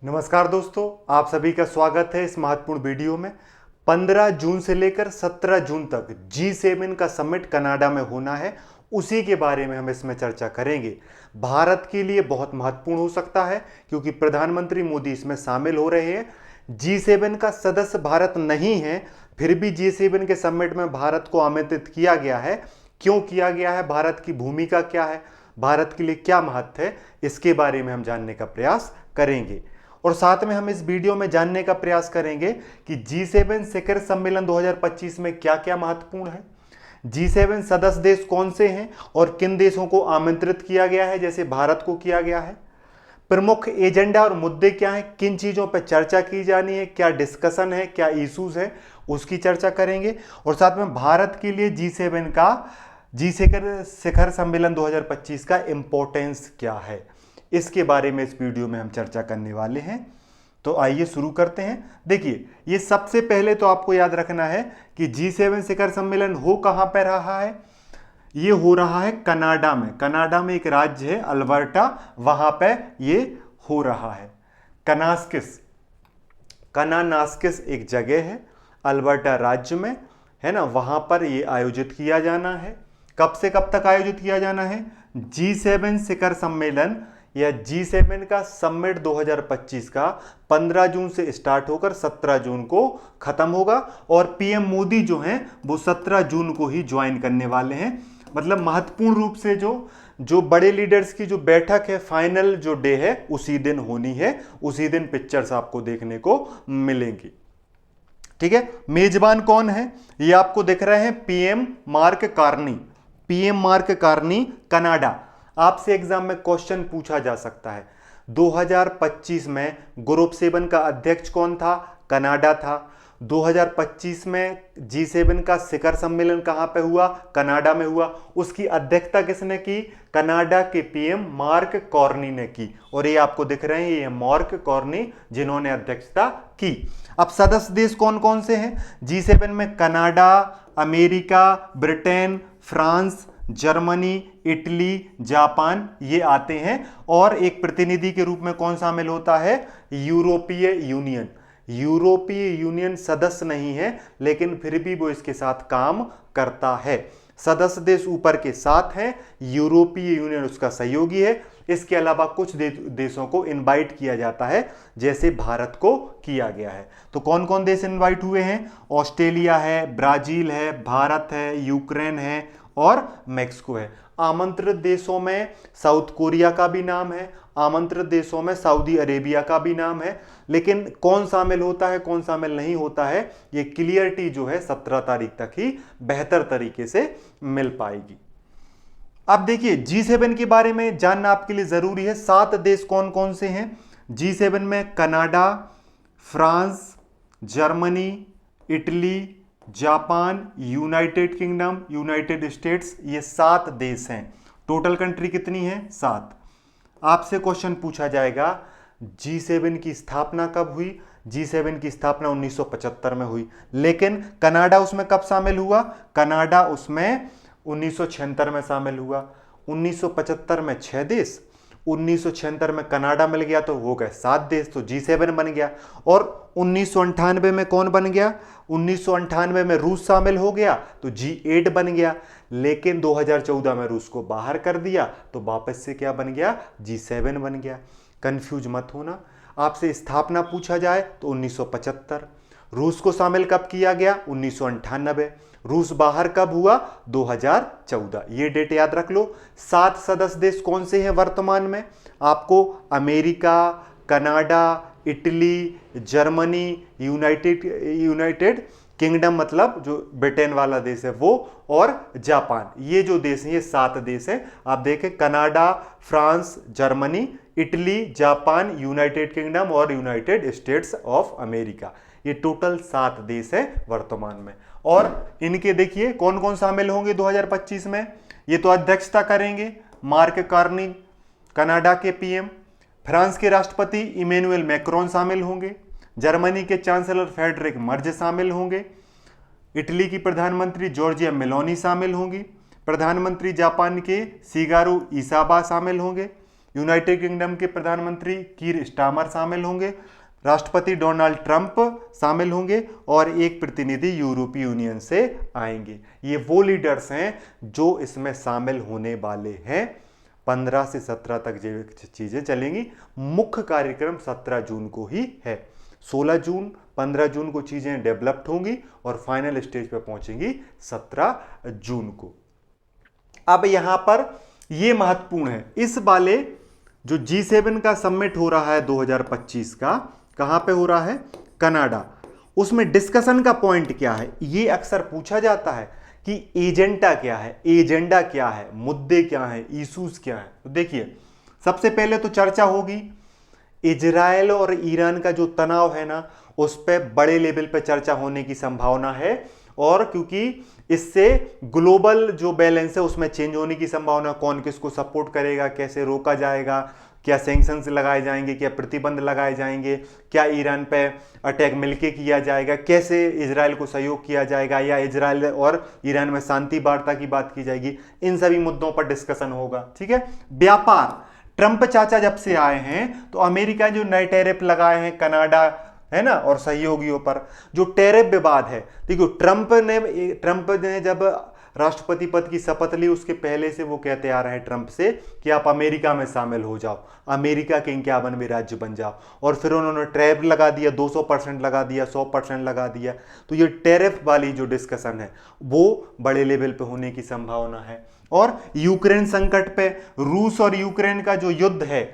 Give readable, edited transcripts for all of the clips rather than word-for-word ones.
नमस्कार दोस्तों, आप सभी का स्वागत है इस महत्वपूर्ण वीडियो में। 15 जून से लेकर 17 जून तक G7 का समिट कनाडा में होना है। उसी के बारे में हम इसमें चर्चा करेंगे। भारत के लिए बहुत महत्वपूर्ण हो सकता है क्योंकि प्रधानमंत्री मोदी इसमें शामिल हो रहे हैं। G7 का सदस्य भारत नहीं है, फिर भी G7 के समिट में भारत को आमंत्रित किया गया है। क्यों किया गया है, भारत की भूमिका क्या है, भारत के लिए क्या महत्व है, इसके बारे में हम जानने का प्रयास करेंगे। और साथ में हम इस वीडियो में जानने का प्रयास करेंगे कि G7 शिखर सम्मेलन 2025 में क्या क्या महत्वपूर्ण है, G7 सदस्य देश कौन से हैं और किन देशों को आमंत्रित किया गया है जैसे भारत को किया गया है, प्रमुख एजेंडा और मुद्दे क्या हैं, किन चीज़ों पर चर्चा की जानी है, क्या डिस्कशन है, क्या इश्यूज है, उसकी चर्चा करेंगे। और साथ में भारत के लिए G7 का शिखर सम्मेलन 2025 का इंपॉर्टेंस क्या है, इसके बारे में इस वीडियो में हम चर्चा करने वाले हैं। तो आइए शुरू करते हैं। देखिए, ये सबसे पहले तो आपको याद रखना है कि G7 शिखर सम्मेलन हो कहां पर रहा है। ये हो रहा है कनाडा में। कनाडा में एक राज्य है अल्बर्टा, वहां पे ये हो रहा है। कनानास्किस एक जगह है अल्बर्टा राज्य में, है ना, वहां पर ये आयोजित किया जाना है। कब से कब तक आयोजित किया जाना है? G7 शिखर सम्मेलन या G7 का समिट 2025 का 15 जून से स्टार्ट होकर 17 जून को खत्म होगा और पीएम मोदी जो हैं वो 17 जून को ही ज्वाइन करने वाले हैं। मतलब महत्वपूर्ण रूप से जो बड़े लीडर्स की जो बैठक है, फाइनल जो डे है, उसी दिन होनी है। उसी दिन पिक्चर्स आपको देखने को मिलेंगी। ठीक है, मेजबान कौन है ये आपको दिख रहे हैं, पीएम मार्क कार्नी कनाडा। आपसे एग्जाम में क्वेश्चन पूछा जा सकता है 2025 में ग्रुप 7 का अध्यक्ष कौन था? कनाडा था। 2025 में G7 का शिखर सम्मेलन कहां पे हुआ? कनाडा में हुआ। उसकी अध्यक्षता किसने की? कनाडा के पीएम मार्क कार्नी ने की। और ये आपको दिख रहे हैं, ये मार्क कार्नी जिन्होंने अध्यक्षता की। अब सदस्य देश कौन कौन से हैं G7 में? Canada, America, Britain, France, Germany, Italy, Japan, ये आते हैं। और एक प्रतिनिधि के रूप में कौन शामिल होता है? यूरोपीय यूनियन। यूरोपीय यूनियन सदस्य नहीं है, लेकिन फिर भी वो इसके साथ काम करता है। सदस्य देश ऊपर के साथ हैं, यूरोपीय यूनियन उसका सहयोगी है। इसके अलावा कुछ देशों को इनवाइट किया जाता है, जैसे भारत को किया गया है। तो कौन कौन देश इनवाइट हुए हैं? ऑस्ट्रेलिया है, ब्राजील है, भारत है, यूक्रेन है और मैक्सिको है। आमंत्रित देशों में साउथ कोरिया का भी नाम है, आमंत्रित देशों में सऊदी अरेबिया का भी नाम है। लेकिन कौन शामिल होता है, कौन शामिल नहीं होता है, ये क्लियरिटी जो है 17 तारीख तक ही बेहतर तरीके से मिल पाएगी। अब देखिए, G7 के बारे में जानना आपके लिए जरूरी है। 7 देश कौन कौन से हैं G7 में? Canada, France, Germany, Italy, Japan, United kingdom, United states, ये 7 देश हैं। टोटल कंट्री कितनी है? 7। आपसे क्वेश्चन पूछा जाएगा G7 की स्थापना कब हुई? G7 की स्थापना 1975 में हुई, लेकिन कनाडा उसमें कब शामिल हुआ? कनाडा उसमें 1976 में शामिल हुआ। 1975 में 6 देश, 1976 में कनाडा मिल गया तो हो गए 7 देश, तो G7 बन गया। और 1998 में कौन बन गया? 1998 में रूस शामिल हो गया तो G8 बन गया। लेकिन 2014 में रूस को बाहर कर दिया तो वापस से क्या बन गया? G7 बन गया। कंफ्यूज मत होना। आपसे स्थापना पूछा जाए तो 1975। रूस को शामिल कब किया गया? 1998। रूस बाहर कब हुआ? 2014। ये डेट याद रख लो। 7 सदस्य देश कौन से हैं वर्तमान में? आपको America, Canada, Italy, Germany, United kingdom, मतलब जो ब्रिटेन वाला देश है वो, और जापान, ये जो देश हैं ये 7 देश हैं। आप देखें, Canada, France, Germany, Italy, Japan, United kingdom और यूनाइटेड स्टेट्स ऑफ अमेरिका, ये टोटल 7 देश है वर्तमान में। और इनके देखिए कौन कौन शामिल होंगे 2025 में। ये तो अध्यक्षता करेंगे मार्क कार्नी, कनाडा के पीएम। फ्रांस के राष्ट्रपति इमैनुअल मैक्रोन शामिल होंगे। जर्मनी के चांसलर फ्रेडरिक मर्ज शामिल होंगे। इटली की प्रधानमंत्री जॉर्जिया मेलोनी शामिल होंगी। प्रधानमंत्री जापान के शिगारू इसाबा शामिल होंगे। यूनाइटेड किंगडम के प्रधानमंत्री कीर स्टारमर शामिल होंगे, राष्ट्रपति डोनाल्ड ट्रंप शामिल होंगे और एक प्रतिनिधि यूरोपीय यूनियन से आएंगे। ये वो लीडर्स हैं जो इसमें शामिल होने वाले हैं। 15 से 17 तक जो चीजें चलेंगी। मुख्य कार्यक्रम 17 जून को ही है। 16 जून 15 जून को चीजें डेवलप्ड होंगी और फाइनल स्टेज पर पहुंचेंगी 17 जून को। अब यहां पर यह महत्वपूर्ण है, इस वाले जो G7 का समिट हो रहा है 2025 का, कहां पे हो रहा है? कनाडा। उसमें डिस्कशन का पॉइंट क्या है? यह अक्सर पूछा जाता है कि एजेंडा क्या है, एजेंडा क्या है, मुद्दे क्या हैं, इश्यूज क्या हैं। तो देखिए, सबसे पहले तो चर्चा होगी इजराइल और ईरान का जो तनाव है ना, उस पर बड़े लेवल पे चर्चा होने की संभावना है। और क्योंकि इससे ग्लोबल जो बैलेंस है उसमें चेंज होने की संभावना, कौन किसको सपोर्ट करेगा, कैसे रोका जाएगा, क्या सैंक्शंस लगाए जाएंगे, क्या प्रतिबंध लगाए जाएंगे, क्या ईरान पे अटैक मिलके किया जाएगा, कैसे इजराइल को सहयोग किया जाएगा, या इजराइल और ईरान में शांति वार्ता की बात की जाएगी। इन सभी मुद्दों पर डिस्कशन होगा। ठीक है। व्यापार, ट्रंप चाचा जब से आए हैं तो अमेरिका जो नए टैरिफ लगाए हैं कनाडा है ना और सहयोगियों पर, जो टैरिफ विवाद है, देखो ट्रंप ने जब राष्ट्रपति पद की शपथ ली उसके पहले से वो कहते आ रहे हैं ट्रंप से कि आप अमेरिका में शामिल हो जाओ, अमेरिका के 51वें राज्य बन जाओ। और फिर उन्होंने टैरिफ लगा दिया, 200% लगा दिया, 100% लगा दिया। तो ये टैरिफ वाली जो डिस्कशन है वो बड़े लेवल पे होने की संभावना है। और यूक्रेन संकट पे, रूस और यूक्रेन का जो युद्ध है,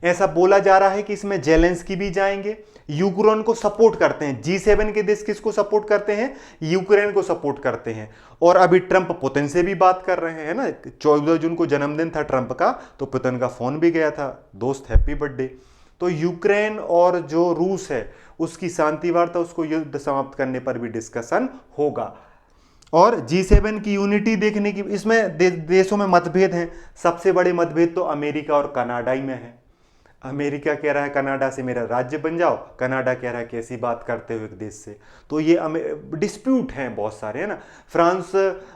ऐसा बोला जा रहा है कि इसमें जेलेंस्की भी जाएंगे, यूक्रेन को सपोर्ट करते हैं। G7 के देश किसको सपोर्ट करते हैं? यूक्रेन को सपोर्ट करते हैं। और अभी ट्रंप पुतिन से भी बात कर रहे हैं ना, 14 जून को जन्मदिन था ट्रंप का, तो पुतिन का फोन भी गया था, दोस्त हैप्पी बर्थडे। तो यूक्रेन और जो रूस है उसकी शांति वार्ता, उसको युद्ध समाप्त करने पर भी डिस्कशन होगा। और G7 की यूनिटी देखने की, इसमें देशों में मतभेद हैं। सबसे बड़े मतभेद तो अमेरिका और कनाडा ही में है। अमेरिका कह रहा है कनाडा से मेरा राज्य बन जाओ, कनाडा कह रहा है कैसी बात करते हो एक देश से। तो ये डिस्प्यूट हैं बहुत सारे, है ना। फ्रांस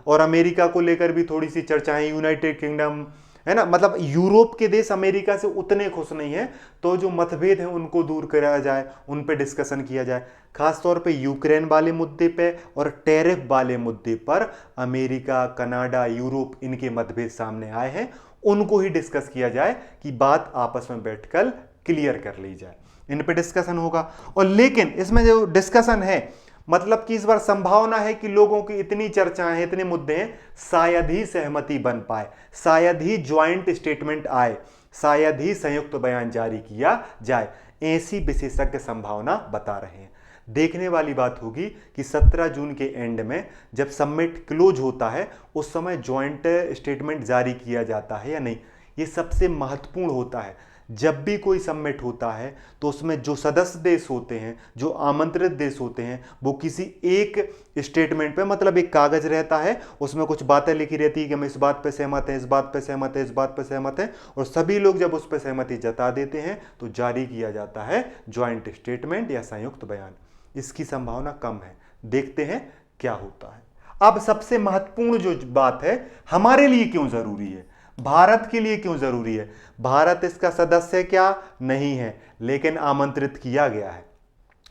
और अमेरिका को लेकर भी थोड़ी सी चर्चाएं, यूनाइटेड किंगडम है ना, मतलब यूरोप के देश अमेरिका से उतने खुश नहीं है। तो जो मतभेद हैं उनको दूर कराया जाए, उन पे डिस्कशन किया जाए। खासतौर पे यूक्रेन वाले मुद्दे पे और टैरिफ वाले मुद्दे पर अमेरिका, कनाडा, यूरोप, इनके मतभेद सामने आए हैं। उनको ही डिस्कस किया जाए कि बात आपस में बैठकर क्लियर कर ली जाए। इन पे डिस्कशन होगा। और लेकिन इसमें जो डिस्कशन है, मतलब कि इस बार संभावना है कि लोगों की इतनी चर्चाएं हैं, इतने मुद्दे हैं, शायद ही सहमति बन पाए, शायद ही ज्वाइंट स्टेटमेंट आए, शायद ही संयुक्त बयान जारी किया जाए। ऐसी विशेषज्ञ संभावना बता रहे हैं। देखने वाली बात होगी कि 17 जून के एंड में जब समिट क्लोज होता है उस समय ज्वाइंट स्टेटमेंट जारी किया जाता है या नहीं। ये सबसे महत्वपूर्ण होता है। जब भी कोई समिट होता है तो उसमें जो सदस्य देश होते हैं, जो आमंत्रित देश होते हैं, वो किसी एक स्टेटमेंट पे, मतलब एक कागज रहता है, उसमें कुछ बातें लिखी रहती है कि हम इस बात पे सहमत हैं, इस बात पे सहमत हैं, इस बात पे सहमत हैं, और सभी लोग जब उस पर सहमति जता देते हैं तो जारी किया जाता है ज्वाइंट स्टेटमेंट या संयुक्त बयान। इसकी संभावना कम है। देखते हैं क्या होता है। अब सबसे महत्वपूर्ण जो बात है, हमारे लिए क्यों जरूरी है, भारत के लिए क्यों जरूरी है। भारत इसका सदस्य क्या नहीं है, लेकिन आमंत्रित किया गया है।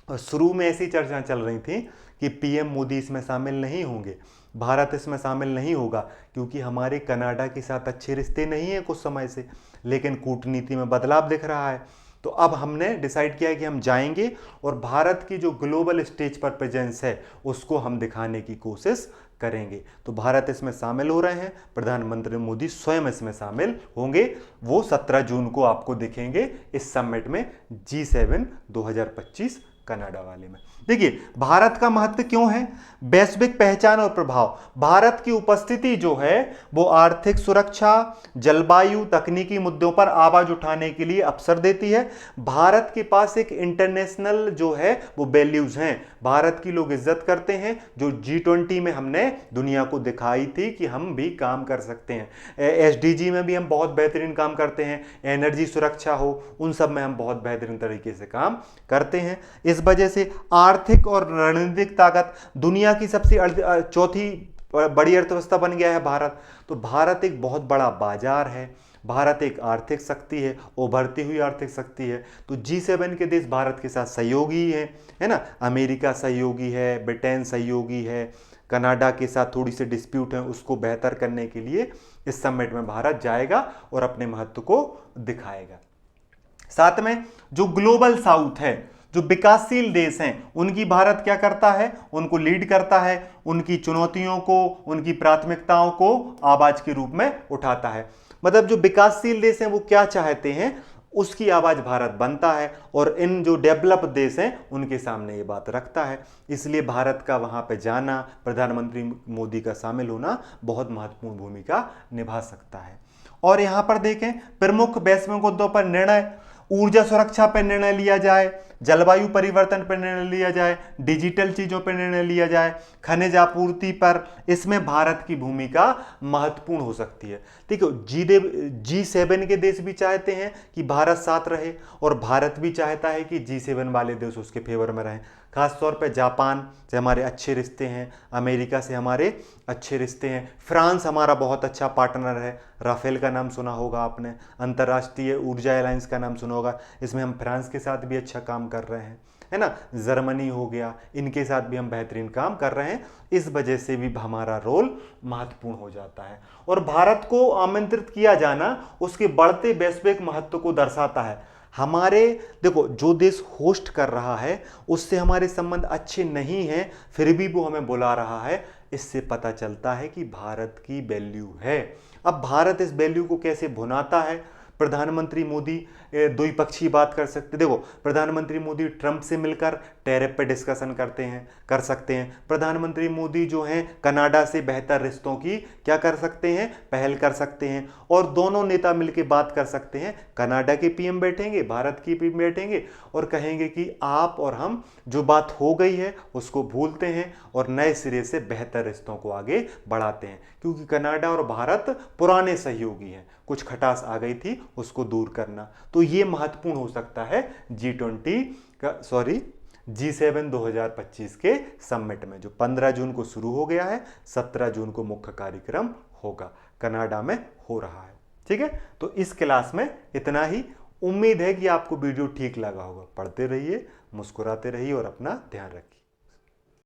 और शुरू में ऐसी चर्चा चल रही थी कि पीएम मोदी इसमें शामिल नहीं होंगे, भारत इसमें शामिल नहीं होगा, क्योंकि हमारे कनाडा के साथ अच्छे रिश्ते नहीं है कुछ समय से, लेकिन कूटनीति में बदलाव दिख रहा है। तो अब हमने डिसाइड किया है कि हम जाएंगे और भारत की जो ग्लोबल स्टेज पर प्रेजेंस है उसको हम दिखाने की कोशिश करेंगे। तो भारत इसमें शामिल हो रहे हैं, प्रधानमंत्री मोदी स्वयं इसमें शामिल होंगे। वो 17 जून को आपको दिखेंगे इस समिट में, G7 2025 कनाडा वाले में। देखिए, भारत का महत्व क्यों है, वैश्विक पहचान और प्रभाव। भारत की उपस्थिति जो है वो आर्थिक सुरक्षा, जलवायु, तकनीकी मुद्दों पर आवाज उठाने के लिए अवसर देती है। भारत के पास एक इंटरनेशनल जो है वो वैल्यूज हैं, भारत की लोग इज्जत करते हैं, जो G20 में हमने दुनिया को दिखाई थी कि हम भी काम कर सकते हैं। SDG में भी हम बहुत बेहतरीन काम करते हैं, एनर्जी सुरक्षा हो, उन सब में हम बहुत बेहतरीन तरीके से काम करते हैं। इस वजह से आर्थिक और रणनीतिक ताकत, दुनिया की सबसे चौथी बड़ी अर्थव्यवस्था बन गया है भारत। तो भारत एक बहुत बड़ा बाजार है, भारत एक आर्थिक शक्ति है, उभरती हुई आर्थिक शक्ति है। तो G7 के देश भारत के साथ सहयोगी है ना। अमेरिका सहयोगी है, ब्रिटेन सहयोगी है, कनाडा के साथ थोड़ी सी डिस्प्यूट है, उसको बेहतर करने के लिए इस समिट में भारत जाएगा और अपने महत्व को दिखाएगा। साथ में जो ग्लोबल साउथ है, जो विकासशील देश हैं, उनकी भारत क्या करता है, उनको लीड करता है, उनकी चुनौतियों को, उनकी प्राथमिकताओं को आवाज के रूप में उठाता है। मतलब जो विकासशील देश हैं वो क्या चाहते हैं उसकी आवाज भारत बनता है, और इन जो डेवलप देश हैं उनके सामने ये बात रखता है। इसलिए भारत का वहां पे जाना, प्रधानमंत्री मोदी का शामिल होना बहुत महत्वपूर्ण भूमिका निभा सकता है। और यहां पर देखें, प्रमुख वैश्विक मुद्दों पर निर्णय, ऊर्जा सुरक्षा पर निर्णय लिया जाए, जलवायु परिवर्तन पर निर्णय लिया जाए, डिजिटल चीजों पर निर्णय लिया जाए, खनिज आपूर्ति पर, इसमें भारत की भूमिका महत्वपूर्ण हो सकती है। ठीक है, G7 के देश भी चाहते हैं कि भारत साथ रहे, और भारत भी चाहता है कि G7 वाले देश उसके फेवर में रहें। खासतौर पे जापान से हमारे अच्छे रिश्ते हैं, अमेरिका से हमारे अच्छे रिश्ते हैं, फ्रांस हमारा बहुत अच्छा पार्टनर है, राफेल का नाम सुना होगा आपने, अंतर्राष्ट्रीय ऊर्जा अलायंस का नाम सुना होगा, इसमें हम फ्रांस के साथ भी अच्छा काम कर रहे हैं, है ना। जर्मनी हो गया, इनके साथ भी हम बेहतरीन काम कर रहे हैं। इस वजह से भी हमारा रोल महत्वपूर्ण हो जाता है, और भारत को आमंत्रित किया जाना उसके बढ़ते वैश्विक महत्व को दर्शाता है। हमारे देखो, जो देश होस्ट कर रहा है उससे हमारे संबंध अच्छे नहीं हैं, फिर भी वो हमें बुला रहा है, इससे पता चलता है कि भारत की वैल्यू है। अब भारत इस वैल्यू को कैसे भुनाता है, प्रधानमंत्री मोदी द्विपक्षीय बात कर सकते, देखो प्रधानमंत्री मोदी ट्रंप से मिलकर टैरिफ पे डिस्कशन कर सकते हैं। प्रधानमंत्री मोदी जो हैं कनाडा से बेहतर रिश्तों की क्या कर सकते हैं, पहल कर सकते हैं, और दोनों नेता मिलकर बात कर सकते हैं। कनाडा के पीएम बैठेंगे, भारत की पीएम बैठेंगे, और कहेंगे कि आप और हम जो बात हो गई है उसको भूलते हैं और नए सिरे से बेहतर रिश्तों को आगे बढ़ाते हैं। क्योंकि कनाडा और भारत पुराने सहयोगी हैं, कुछ खटास आ गई थी उसको दूर करना। तो ये महत्वपूर्ण हो सकता है G7 2025 के समिट में, जो 15 जून को शुरू हो गया है, 17 जून को मुख्य कार्यक्रम होगा, कनाडा में हो रहा है। ठीक है, तो इस क्लास में इतना ही। उम्मीद है कि आपको वीडियो ठीक लगा होगा। पढ़ते रहिए, मुस्कुराते रहिए और अपना ध्यान रखिए।